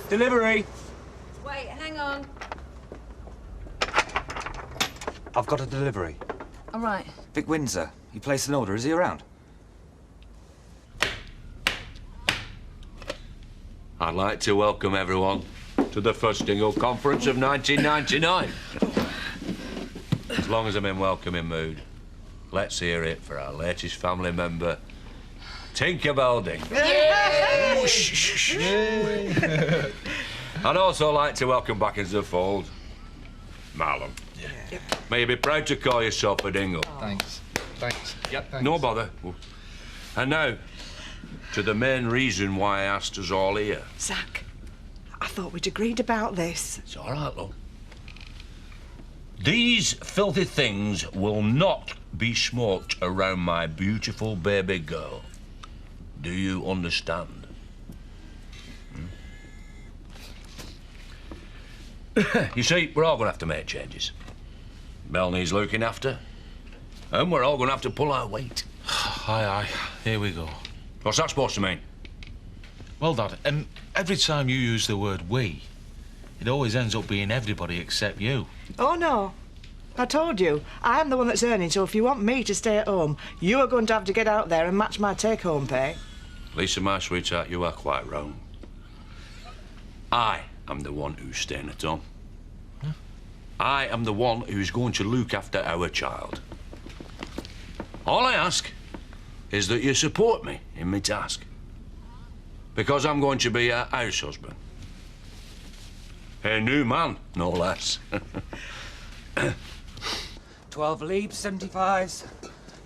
Delivery. Wait, hang on. I've got a delivery. All right. Vic Windsor. He placed an order. Is he around? I'd like to welcome everyone to the first Dingle Conference of 1999. As long as I'm in welcoming mood, let's hear it for our latest family member, Tinker Belding. Yay! I'd also like to welcome back into the fold, Marlon. Yeah. May you be proud to call yourself a Dingle. Thanks. Thanks. Yep, Thanks. no bother. And now, to the main reason why I asked us all here. Zach, I thought we'd agreed about this. It's all right, love. These filthy things will not be smoked around my beautiful baby girl. Do you understand? You see, we're all going to have to make changes. Belle needs looking after, and we're all going to have to pull our weight. Aye. Here we go. What's that supposed to mean? Well, Dad, every time you use the word we, it always ends up being everybody except you. Oh, no. I told you, I'm the one that's earning, so if you want me to stay at home, you are going to have to get out there and match my take-home pay. Lisa, my sweetheart, you are quite wrong. I am the one who's staying at home. Huh? I am the one who's going to look after our child. All I ask is that you support me in my task. Because I'm going to be a house husband. A new man, no less. 12 leaps, 75s.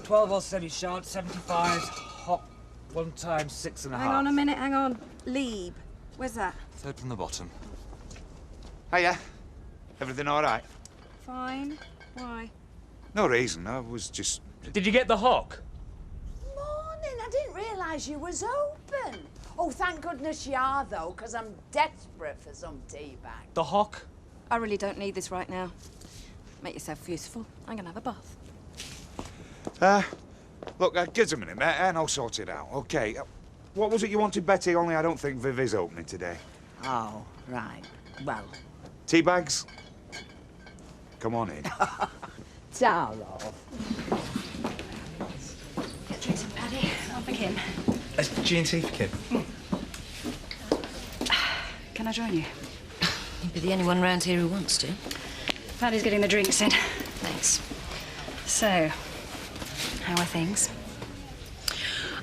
12 or semi-short, 75s. Hop, 1 time 6.5. Hang on a minute, hang on. Leeb. Where's that? Third from the bottom. Hiya. Everything all right? Fine. Why? No reason. I was just... Did you get the hock? Morning. I didn't realise you was open. Oh, thank goodness you are, though, because I'm desperate for some tea bag. The hock? I really don't need this right now. Make yourself useful. I'm gonna have a bath. Look, give us a minute, mate, and I'll sort it out. OK. What was it you wanted, Betty? Only I don't think Viv is opening today. Oh, right. Well... Tea bags? Come on in. Darrow. Get drinks in, Paddy. I'll begin. G&T for Kim. Can I join you? You'd be the only one round here who wants to. Paddy's getting the drinks in. Thanks. So, how are things?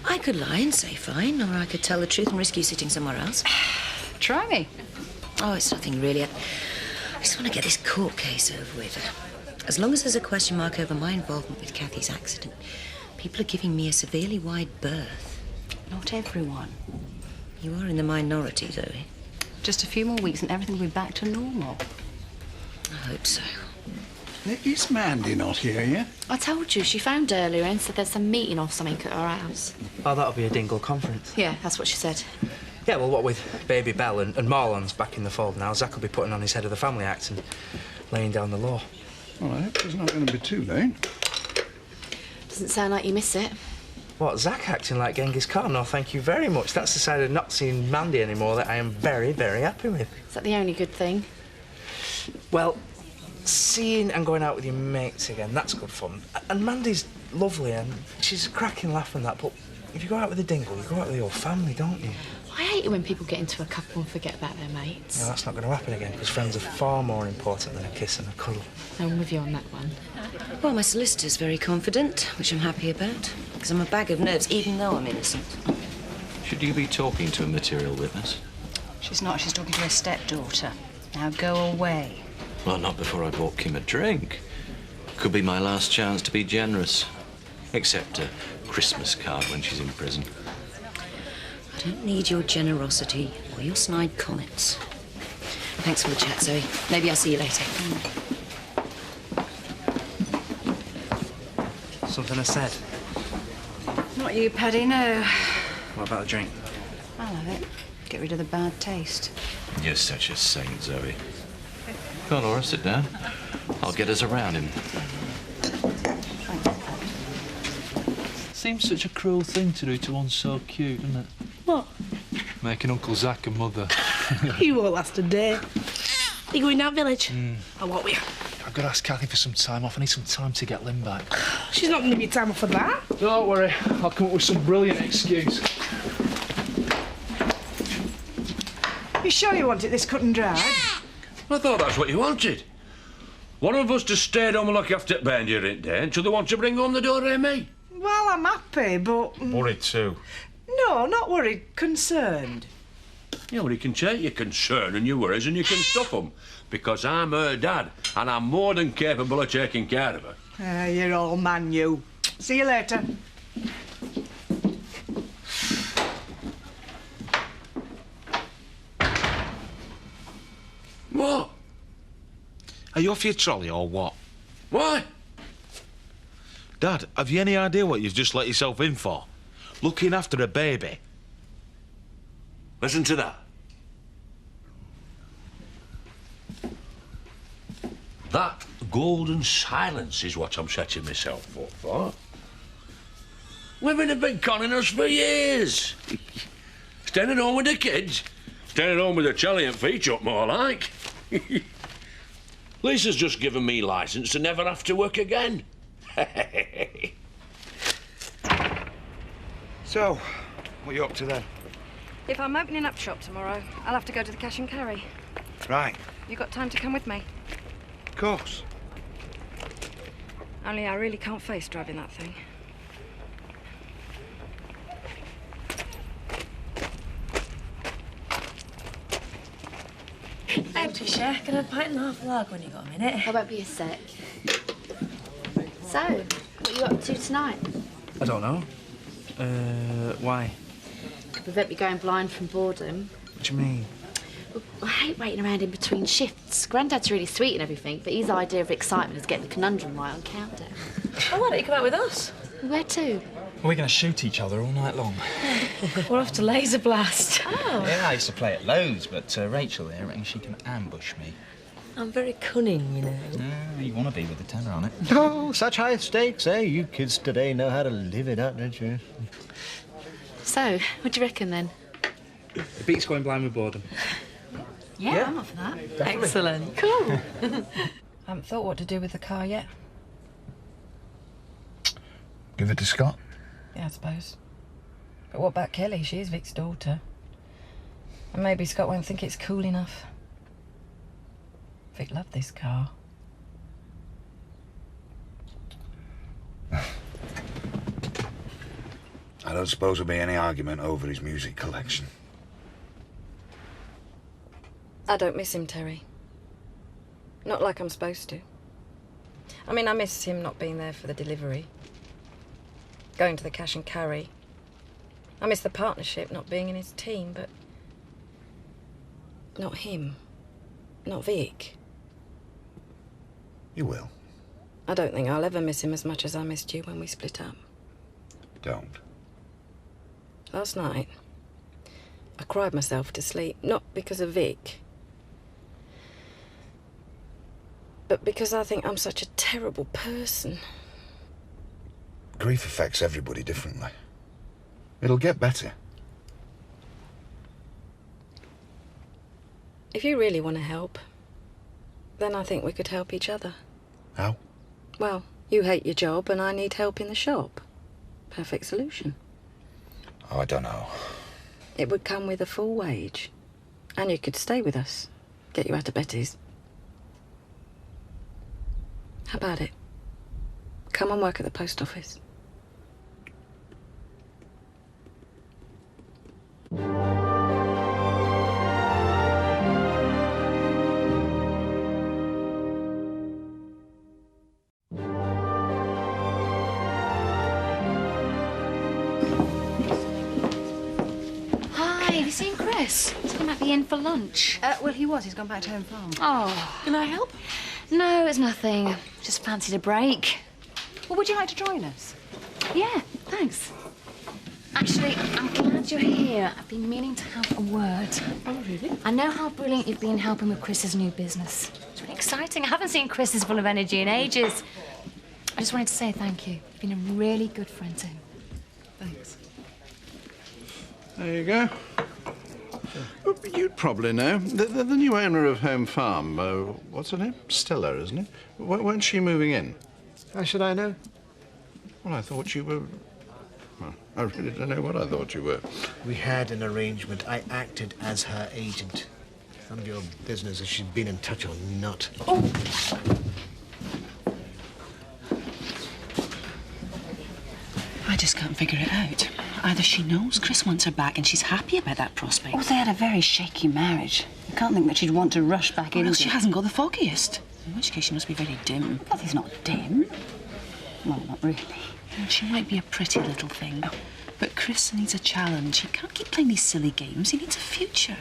I could lie and say fine, or I could tell the truth and risk you sitting somewhere else. Try me. Oh, it's nothing really. I just want to get this court case over with. As long as there's a question mark over my involvement with Kathy's accident, people are giving me a severely wide berth. Not everyone. You are in the minority, Zoe. Just a few more weeks and everything will be back to normal. I hope so. Is Mandy not here yet? I told you, she phoned earlier and said there's some meeting or something at her house. Oh, that'll be a Dingle conference. Yeah, that's what she said. Yeah, well, what with Baby Belle and Marlon's back in the fold now, Zach will be putting on his head of the family act and laying down the law. All right, it's not going to be too late. Doesn't sound like you miss it. What, Zach acting like Genghis Khan? No, thank you very much. That's the side of not seeing Mandy anymore that I am very, very happy with. Is that the only good thing? Well, seeing and going out with your mates again, that's good fun. And Mandy's lovely and she's a cracking laugh and that, but if you go out with a Dingle, you go out with your family, don't you? I hate it when people get into a couple and forget about their mates. No, that's not going to happen again, because friends are far more important than a kiss and a cuddle. I'm with you on that one. Well, my solicitor's very confident, which I'm happy about, because I'm a bag of nerves, even though I'm innocent. Should you be talking to a material witness? She's not. She's talking to her stepdaughter. Now go away. Well, not before I bought Kim a drink. Could be my last chance to be generous. Except a Christmas card when she's in prison. I don't need your generosity or your snide comments. Thanks for the chat, Zoe. Maybe I'll see you later. Something I said. Not you, Paddy, no. What about a drink? I'll have it. Get rid of the bad taste. You're such a saint, Zoe. Come on, Laura, sit down. I'll get us around him. Seems such a cruel thing to do to one so cute, doesn't it? What? making Uncle Zach and Mother. You won't last a day. You going down village? I won't be. I've got to ask Kathy for some time off. I need some time to get Lynn back. She's not going to give you time off for that. Don't worry, I'll come up with some brilliant excuse. You sure you want it this cut and dried? I thought that's what you wanted. One of us to stay at home and look after the bairn during the day until they want to bring home the door to me. Well, I'm happy, but... Worried too. No, not worried. Concerned. Yeah, well, you can take your concern and your worries and you can stuff them. Because I'm her dad, and I'm more than capable of taking care of her. You're all man, you. See you later. What? Are you off your trolley or what? Why? Dad, have you any idea what you've just let yourself in for? Looking after a baby. Listen to that. That golden silence is what I'm setting myself up for. Women have been conning us for years. Staying at home with the kids. Staying at home with the telly and feet up, more like. Lisa's just given me licence to never have to work again. So, what are you up to then? If I'm opening up shop tomorrow, I'll have to go to the cash and carry. Right. You got time to come with me? Of course. Only I really can't face driving that thing. Hey, Patricia, can I have a pint and a half of lager when you got a minute? I won't be a sec. So, what are you up to tonight? I don't know. Why? Could prevent me going blind from boredom. What do you mean? Well, I hate waiting around in between shifts. Granddad's really sweet and everything, but his idea of excitement is getting the conundrum right on countdown. Oh, why don't you come out with us? Where to? We're going to shoot each other all night long. We're off to Laser Blast. Oh. Yeah, I used to play it loads, but Rachel there reckons she can ambush me. I'm very cunning, you know. You want to be with the tenor on it. Oh, such high stakes, eh? You kids today know how to live it up, don't you? So, what do you reckon then? It beats going blind with boredom. Yeah, I'm up for that. Definitely. Excellent. Cool. I haven't thought what to do with the car yet. Give it to Scott. Yeah, I suppose. But what about Kelly? She's Vic's daughter. And maybe Scott won't think it's cool enough. Vic loved this car. I don't suppose there'll be any argument over his music collection. I don't miss him, Terry. Not like I'm supposed to. I mean, I miss him not being there for the delivery. Going to the cash and carry. I miss the partnership not being in his team, but... not him. Not Vic. You will. I don't think I'll ever miss him as much as I missed you when we split up. Don't. Last night, I cried myself to sleep, not because of Vic, but because I think I'm such a terrible person. Grief affects everybody differently. It'll get better. If you really want to help, then I think we could help each other. How? Well, you hate your job and I need help in the shop. Perfect solution. Oh, I don't know. It would come with a full wage. And you could stay with us. Get you out of Betty's. How about it? Come and work at the post office. Have you seen Chris? He's come back the inn for lunch. Well, he was. He's gone back to home farm. Oh. Can I help? No, it's nothing. Just fancied a break. Well, would you like to join us? Yeah, thanks. Actually, I'm glad you're here. I've been meaning to have a word. Oh, really? I know how brilliant you've been helping with Chris's new business. It's really exciting. I haven't seen Chris as full of energy in ages. I just wanted to say thank you. You've been a really good friend to him. Thanks. There you go. You'd probably know. The new owner of Home Farm, what's her name? Stella, isn't it? When's she moving in? How should I know? Well, I thought you were... Well, I really don't know what I thought you were. We had an arrangement. I acted as her agent. None of your business if she's been in touch or not. Oh! I just can't figure it out. Either she knows Chris wants her back and she's happy about that prospect. Oh, they had a very shaky marriage. You can't think that she'd want to rush back in. Or else she hasn't got the foggiest. In which case she must be very dim. Kathy's not dim. Well, not really. And she might be a pretty little thing. But Chris needs a challenge. He can't keep playing these silly games. He needs a future.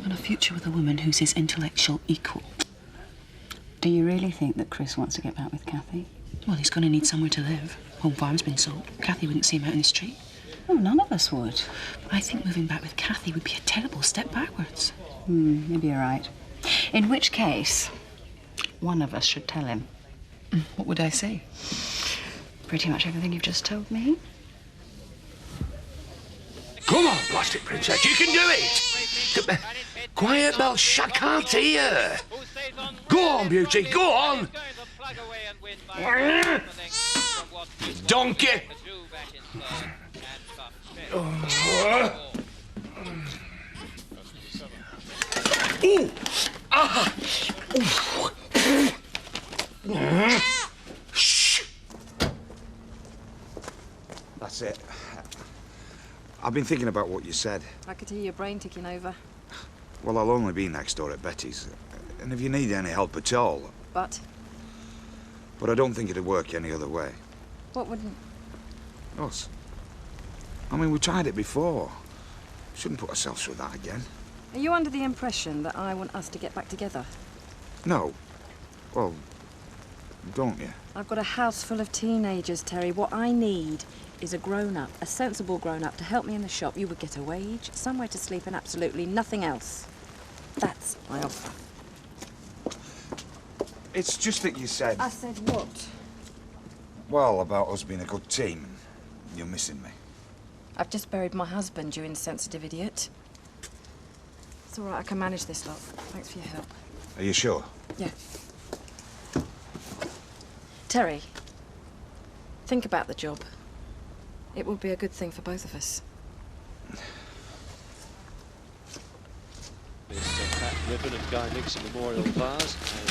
And a future with a woman who's his intellectual equal. Do you really think that Chris wants to get back with Kathy? Well, he's going to need somewhere to live. Home Farm's been sold. Kathy wouldn't see him out in the street. Oh, none of us would. I think moving back with Kathy would be a terrible step backwards. Maybe you're right. In which case, one of us should tell him. What would I say? Pretty much everything you've just told me. Come on, Plastic Princess, you can do it! Quiet, Belsh, I can't hear. Go on, Beauty, go on! You donkey! Ooh! Ah! Shh! That's it. I've been thinking about what you said. I could hear your brain ticking over. Well, I'll only be next door at Betty's. And if you need any help at all... But I don't think it'd work any other way. what wouldn't? Us. I mean, we tried it before. Shouldn't put ourselves through that again. Are you under the impression that I want us to get back together? No. Well, don't you? I've got a house full of teenagers, Terry. What I need is a grown-up, a sensible grown-up to help me in the shop. You would get a wage, somewhere to sleep, and absolutely nothing else. That's my offer. It's just that you said... I said what? Well, about us being a good team. You're missing me. I've just buried my husband, you insensitive idiot. It's all right, I can manage this lot. Thanks for your help. Are you sure? Yeah. Terry, think about the job. It will be a good thing for both of us. Pat Ribbon and Guy Nixon Memorial Vase, and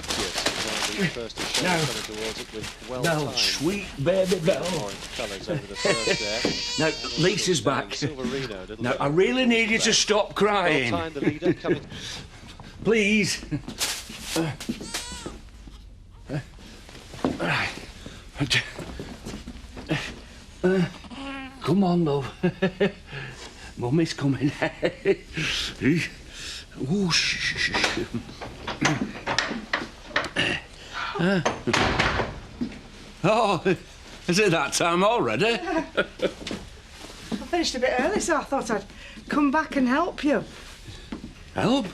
Ekius is one of the first to show coming towards it with well No, timed. sweet baby Belle. Orange colours over the first there. Now, Lisa's back. Silverino, little Now, I really need you to stop crying. Well timed, the leader coming. Please. Come on, love. Mummy's coming. Ooh, shh. Oh, is it that time already? I finished a bit early, so I thought I'd come back and help you. Help?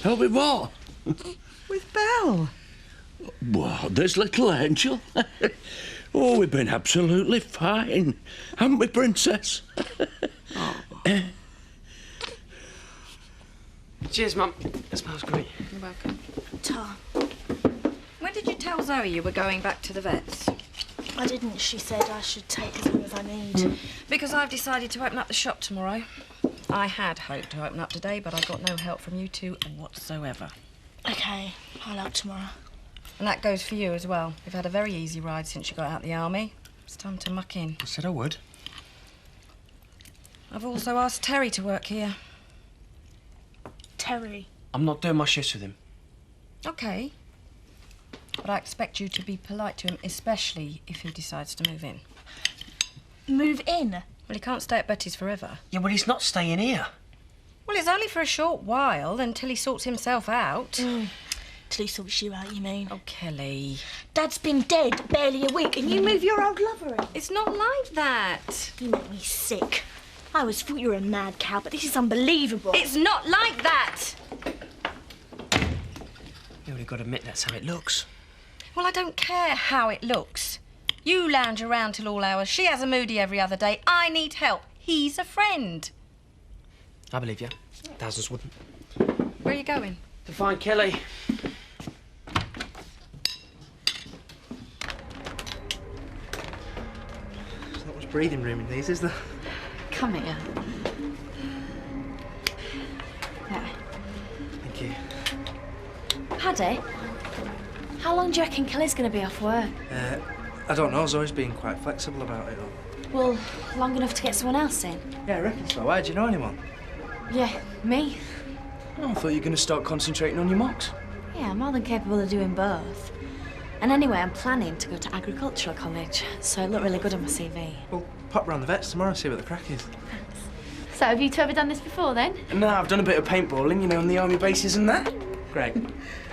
Help with what? With Belle. What, this little angel? Oh, we've been absolutely fine, haven't we, Princess? Cheers, Mum. It smells great. You're welcome. Tom, When did you tell Zoe you were going back to the vets? I didn't. She said I should take as long as I need. Because I've decided to open up the shop tomorrow. I had hoped to open up today, but I got no help from you two whatsoever. Okay, I'll help tomorrow. And that goes for you as well. You've had a very easy ride since you got out of the army. It's time to muck in. I said I would. I've also asked Terry to work here. Terry. I'm not doing my shifts with him. Okay. But I expect you to be polite to him, especially if he decides to move in. Move in? Well, he can't stay at Betty's forever. Yeah, but he's not staying here. Well, it's only for a short while, until he sorts himself out. Till he sorts you out, you mean? Oh, Kelly. Dad's been dead barely a week and you move your old lover in. It's not like that. You make me sick. I always thought you were a mad cow, but this is unbelievable. It's not like that! You only got to admit that's how it looks. Well, I don't care how it looks. You lounge around till all hours. She has a moody every other day. I need help. He's a friend. I believe you. Thousands wouldn't. Where are you going? To find Kelly. There's not much breathing room in these, is there? Come here. There. Thank you. Paddy, how long do you reckon Kelly's going to be off work? I don't know. Zoe's being quite flexible about it all. Well, long enough to get someone else in? Yeah, I reckon so. Why? Do you know anyone? Yeah, me. Oh, I thought you were going to start concentrating on your mocks. Yeah, I'm more than capable of doing both. And anyway, I'm planning to go to agricultural college, so it looked really good on my CV. Well, pop round the vets tomorrow, see what the crack is. So, have you two ever done this before, then? No, I've done a bit of paintballing, you know, on the army bases and that. Greg,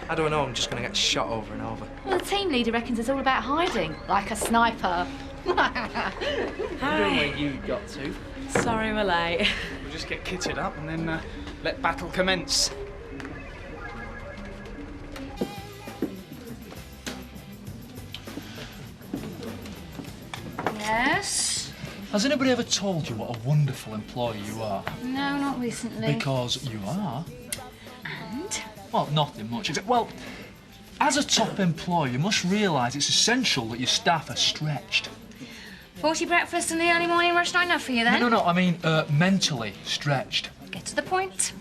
I don't know, I'm just going to get shot over and over. Well, the team leader reckons it's all about hiding, like a sniper. Wondering where you got to. Sorry we're late. We'll just get kitted up and then let battle commence. Yes? Has anybody ever told you what a wonderful employee you are? No, not recently. Because you are. And? Well, nothing much, except, well, as a top employee, you must realise it's essential that your staff are stretched. 40 breakfast and the early morning rush not enough for you, then? No, I mean mentally stretched. Get to the point.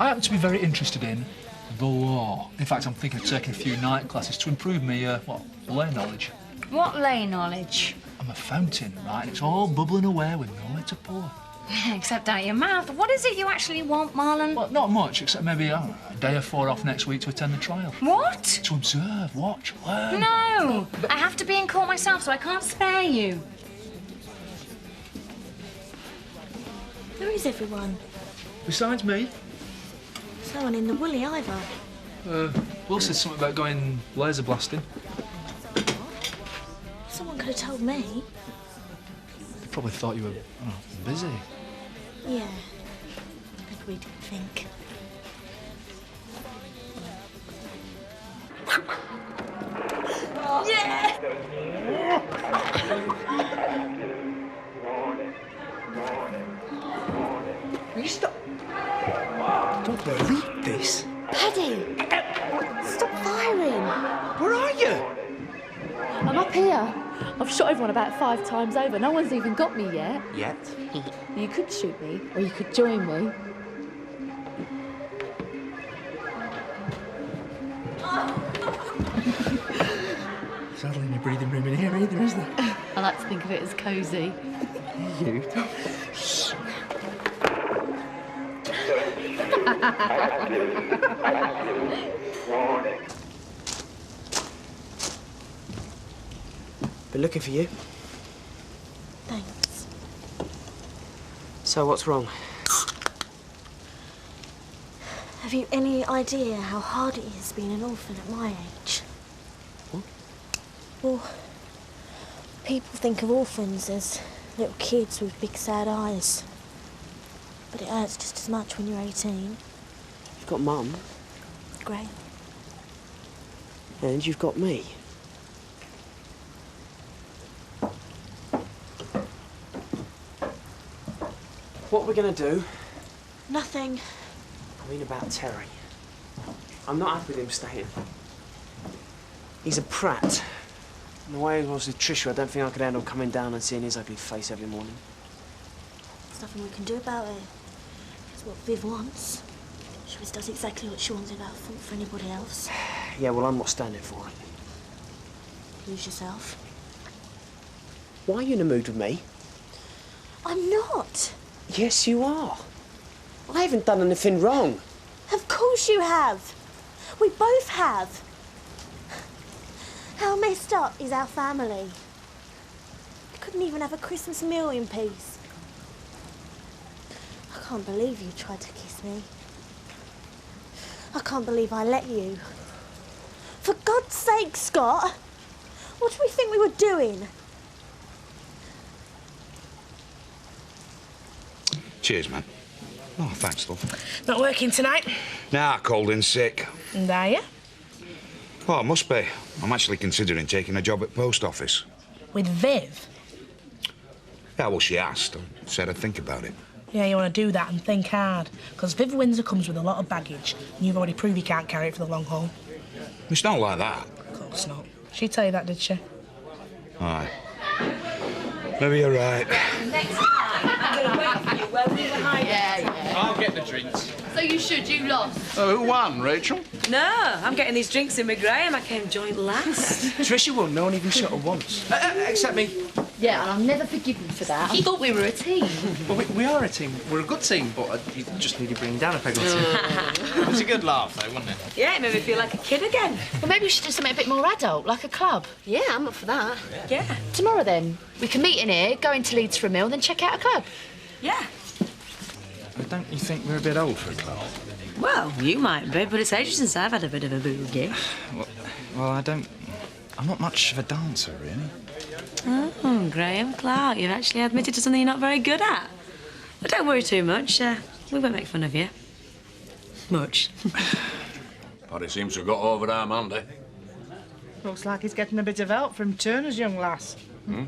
I happen to be very interested in the law. In fact, I'm thinking of taking a few night classes to improve me, lay knowledge. What lay knowledge? I'm a fountain, right, and it's all bubbling away with nowhere to pour. Except out your mouth. What is it you actually want, Marlon? Well, not much, except maybe, I don't know, a day or 4 off next week to attend the trial. What? To observe, watch, learn. No! I have to be in court myself, so I can't spare you. Where is everyone? Besides me. No one in the woolly either. Will said something about going laser blasting. Someone could have told me. They probably thought you were, busy. Yeah. Maybe we didn't think. Yeah! Will you stop? Don't believe this. Paddy! Stop firing! Where are you? I'm up here. I've shot everyone about 5 times over. No one's even got me yet. Yet? You could shoot me, or you could join me. There's hardly any breathing room in here either, is there? I like to think of it as cosy. You? Been looking for you. Thanks. So what's wrong? Have you any idea how hard it is being an orphan at my age? What? Well, people think of orphans as little kids with big sad eyes. But it hurts just as much when you're 18. You've got Mum, Great. and you've got me. What are we gonna do? Nothing. I mean about Terry. I'm not happy with him staying. He's a prat. And the way he was with Trisha, I don't think I could handle coming down and seeing his ugly face every morning. There's nothing we can do about it. It's what Viv wants. She always does exactly what she wants without fault for anybody else. Yeah, well, I'm not standing for it. Lose yourself. Why are you in a mood with me? I'm not. Yes, you are. I haven't done anything wrong. Of course you have. We both have. How messed up is our family? We couldn't even have a Christmas meal in peace. I can't believe you tried to kiss me. I can't believe I let you. For God's sake, Scott! What do we think we were doing? Cheers, man. Oh, thanks, love. Not working tonight? Nah, called in sick. And are you? Well, it must be. I'm actually considering taking a job at post office. With Viv? Yeah, well, she asked. I said I'd think about it. Yeah, you want to do that and think hard. Because Viv Windsor comes with a lot of baggage, and you've already proved you can't carry it for the long haul. It's not like that. Of course not. She tell you that, did she? Aye. Maybe you're right. Next time, I'm going to wait for you where we were hiding. Yeah. I'll get the drinks. So you should, you lost. Oh, who won, Rachel? No, I'm getting these drinks in with Graham. I came joint last. Trisha won. No one even shot her once. Except me. Yeah, and I'll never forgive you for that. I thought we were a team. Well, we are a team. We're a good team, but you just need to bring down a peg or two. It was a good laugh, though, wasn't it? Yeah, it made me feel like a kid again. Well, maybe we should do something a bit more adult, like a club. Yeah, I'm up for that. Yeah. Tomorrow, then. We can meet in here, go into Leeds for a meal, then check out a club. Yeah. Don't you think we're a bit old for a club? Well, you might be, but it's ages since I've had a bit of a boogie. Well, I'm not much of a dancer, really. Oh, Graham Clark, you've actually admitted to something you're not very good at. But don't worry too much. We won't make fun of you. Much. Paddy seems to have got over our Mandy. Looks like he's getting a bit of help from Turner's young lass. You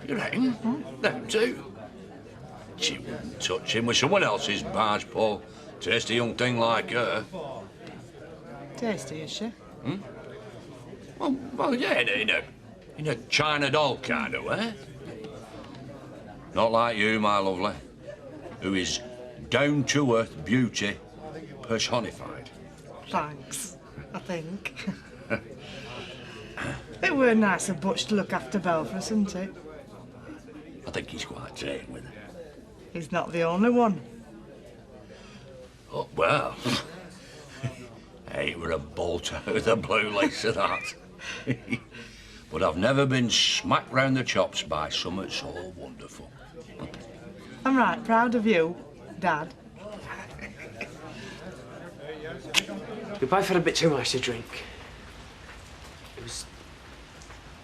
reckon? Them too. She wouldn't touch him with someone else's barge pole. Tasty young thing like her. Tasty, is she? Well, yeah, in a China doll kind of way. Not like you, my lovely, who is down-to-earth beauty personified. Thanks, I think. It were nice of Butch to look after Belle for us, isn't it? I think he's quite taken with her. He's not the only one. Oh, well. Hey, we're a bolt out of the blue, Lisa, that. But I've never been smacked round the chops by something so wonderful. I'm right proud of you, Dad. We both had a bit too much to drink. It was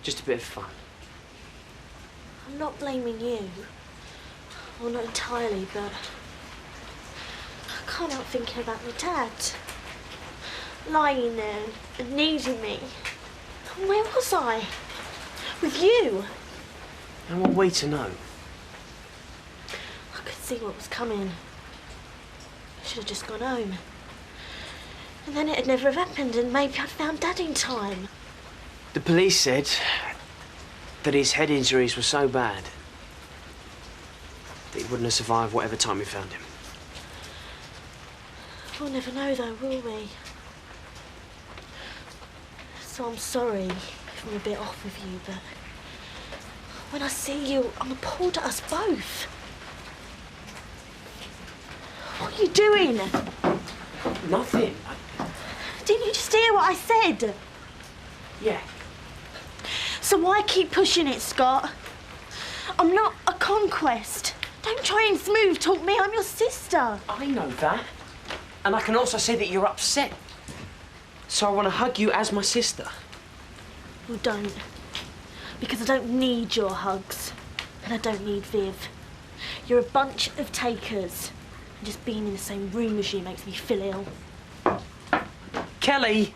just a bit of fun. I'm not blaming you. Well, not entirely, but I can't help thinking about my dad. Lying there and needing me. And where was I? With you. And what way to know? I could see what was coming. I should have just gone home. And then it'd never have happened, and maybe I'd found Dad in time. The police said that his head injuries were so bad that he wouldn't have survived whatever time we found him. We'll never know, though, will we? So I'm sorry if I'm a bit off with you, but when I see you, I'm appalled at us both. What are you doing? Nothing. Didn't you just hear what I said? Yeah. So why keep pushing it, Scott? I'm not a conquest. Don't try and smooth talk me, I'm your sister. I know that. And I can also see that you're upset. So I want to hug you as my sister. Well, don't. Because I don't need your hugs. And I don't need Viv. You're a bunch of takers. And just being in the same room as you makes me feel ill. Kelly!